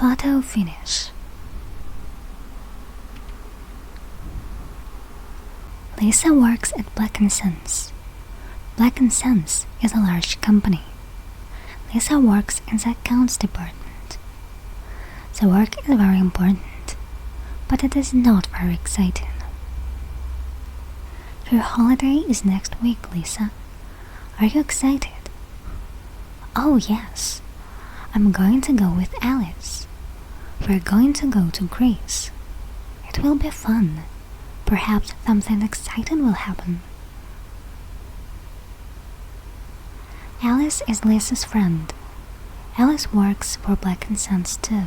Photo finish. Lisa works at Black & Sons. Black & Sons is a large company. Lisa works in the accounts department. The work is very important, but it is not very exciting. Your holiday is next week, Lisa. Are you excited? Oh yes, I'm going to go with Alice. We're going to go to Greece. It will be fun. Perhaps something exciting will happen. Alice is Lisa's friend. Alice works for Black & Sons too.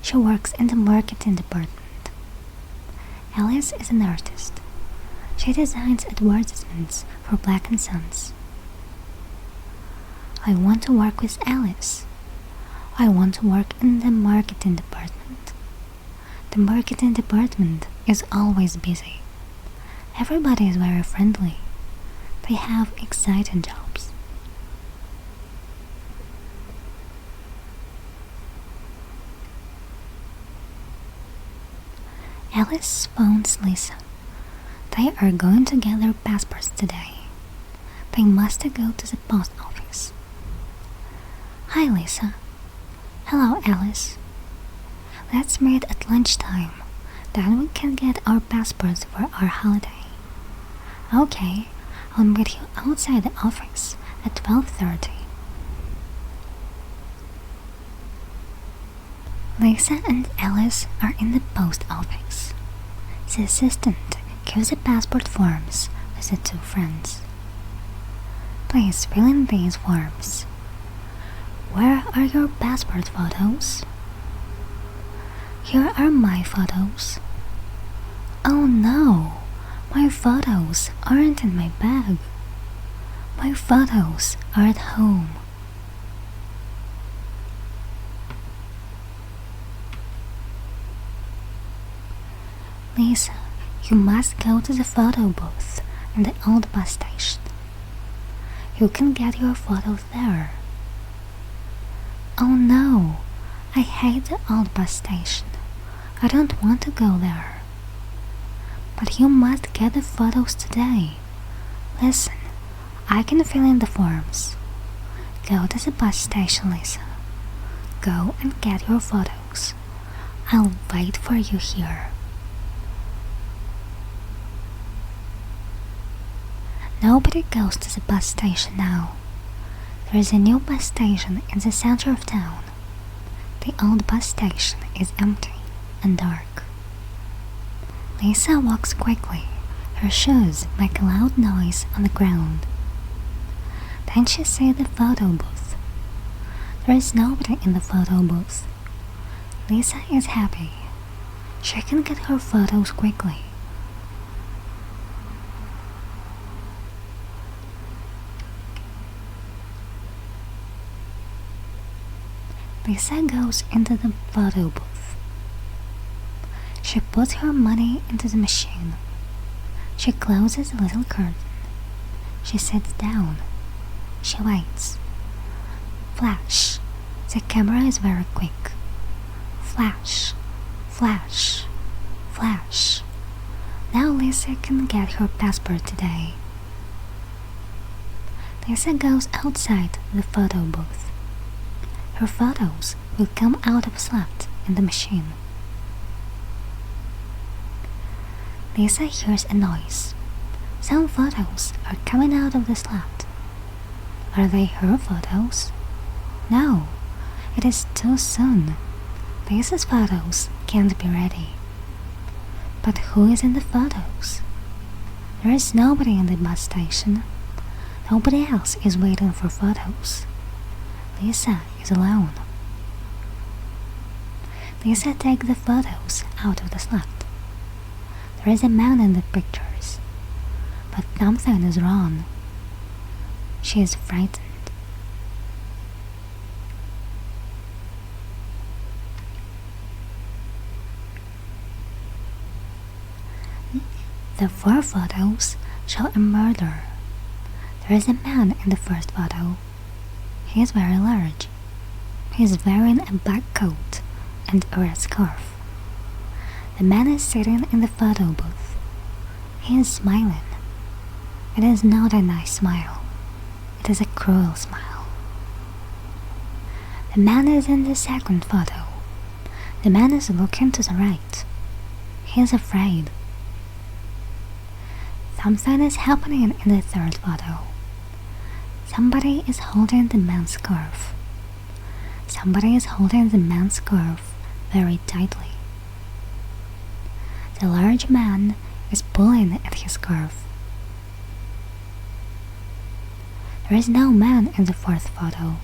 She works in the marketing department. Alice is an artist. She designs advertisements for Black & Sons. I want to work with Alice. I want to work in the marketing department. The marketing department is always busy. Everybody is very friendly. They have exciting jobs. Alice phones Lisa. They are going to get their passports today. They must go to the post office. Hi, Lisa. Hello, Alice. Let's meet at lunchtime. Then we can get our passports for our holiday. Okay, I'll meet you outside the office at 12:30. Lisa and Alice are in the post office. The assistant gives the passport forms to the two friends. Please fill in these forms. Where are your passport photos? Here are my photos. Oh no, my photos aren't in my bag. My photos are at home. Lisa, you must go to the photo booth in the old bus station. You can get your photos there. Oh no, I hate the old bus station. I don't want to go there. But you must get the photos today. Listen, I can fill in the forms. Go to the bus station, Lisa. Go and get your photos. I'll wait for you here. Nobody goes to the bus station now. There is a new bus station in the center of town. The old bus station is empty and dark. Lisa walks quickly. Her shoes make a loud noise on the ground. Then she sees the photo booth. There is nobody in the photo booth. Lisa is happy. She can get her photos quickly. Lisa goes into the photo booth. She puts her money into the machine. She closes a little curtain. She sits down. She waits. Flash. The camera is very quick. Flash. Flash. Flash. Now Lisa can get her passport today. Lisa goes outside the photo booth. Her photos will come out of a slot in the machine. Lisa hears a noise. Some photos are coming out of the slot. Are they her photos? No, it is too soon. Lisa's photos can't be ready. But who is in the photos? There is nobody in the bus station. Nobody else is waiting for photos. Lisa is alone. Lisa takes the photos out of the slot. There is a man in the pictures, but something is wrong. She is frightened. The 4 photos show a murder. There is a man in the first photo. He is very large. He is wearing a black coat and a red scarf. The man is sitting in the photo booth. He is smiling. It is not a nice smile. It is a cruel smile. The man is in the second photo. The man is looking to the right. He is afraid. Something is happening in the third photo. Somebody is holding the man's scarf. Somebody is holding the man's scarf very tightly. The large man is pulling at his scarf. There is no man in the fourth photo.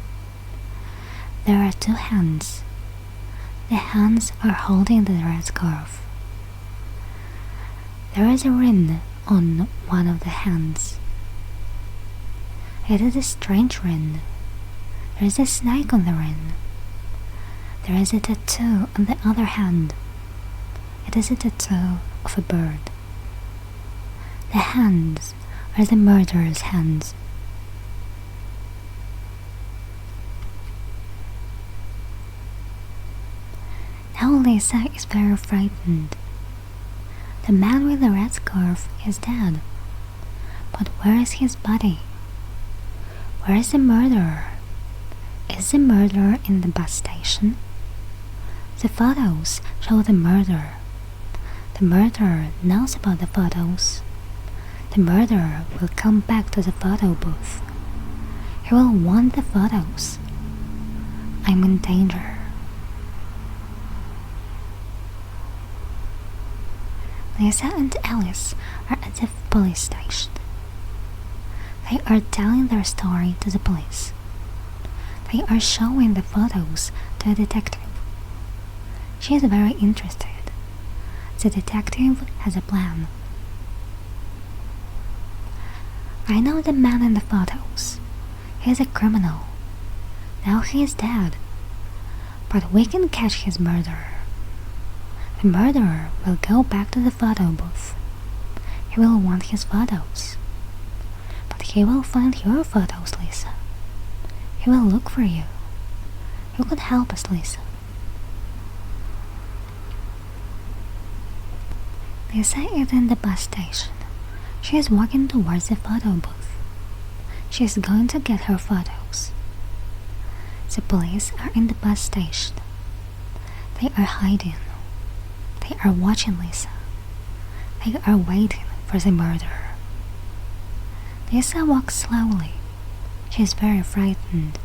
There are two hands. The hands are holding the red scarf. There is a ring on one of the hands. It is a strange ring. There is a snake on the ring. There is a tattoo on the other hand. It is a tattoo of a bird. The hands are the murderer's hands. Now Lisa is very frightened. The man with the red scarf is dead. But where is his body? Where is the murderer? Is the murderer in the bus station? The photos show the murderer. The murderer knows about the photos. The murderer will come back to the photo booth. He will want the photos. I'm in danger. Lisa and Alice are at the police station. They are telling their story to the police. They are showing the photos to a detective. She is very interested. The detective has a plan. I know the man in the photos. He is a criminal. Now he is dead. But we can catch his murderer. The murderer will go back to the photo booth. He will want his photos. But he will find your photos, Lisa. He will look for you. You could help us, Lisa. Lisa is in the bus station. She is walking towards the photo booth. She is going to get her photos. The police are in the bus station. They are hiding. They are watching Lisa. They are waiting for the murderer. Lisa walks slowly. She is very frightened.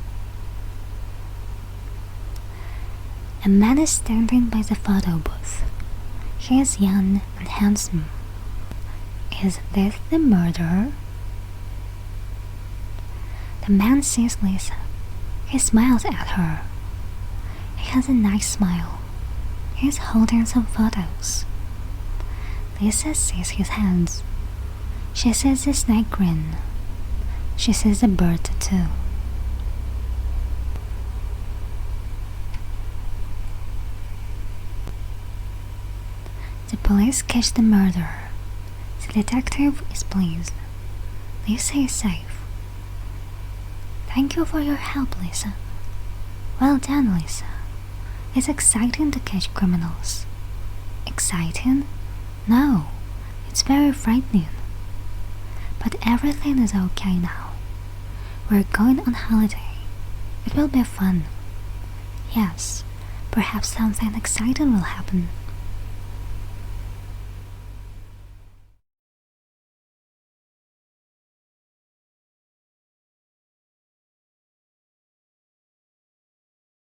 A man is standing by the photo booth. He is young and handsome. Is this the murderer? The man sees Lisa. He smiles at her. He has a nice smile. He is holding some photos. Lisa sees his hands. She sees the snake grin. She sees the bird tattoo. The police catch the murderer. The detective is pleased. Lisa is safe. Thank you for your help, Lisa. Well done, Lisa. It's exciting to catch criminals. Exciting? No, it's very frightening. But everything is okay now. We're going on holiday. It will be fun. Yes, perhaps something exciting will happen.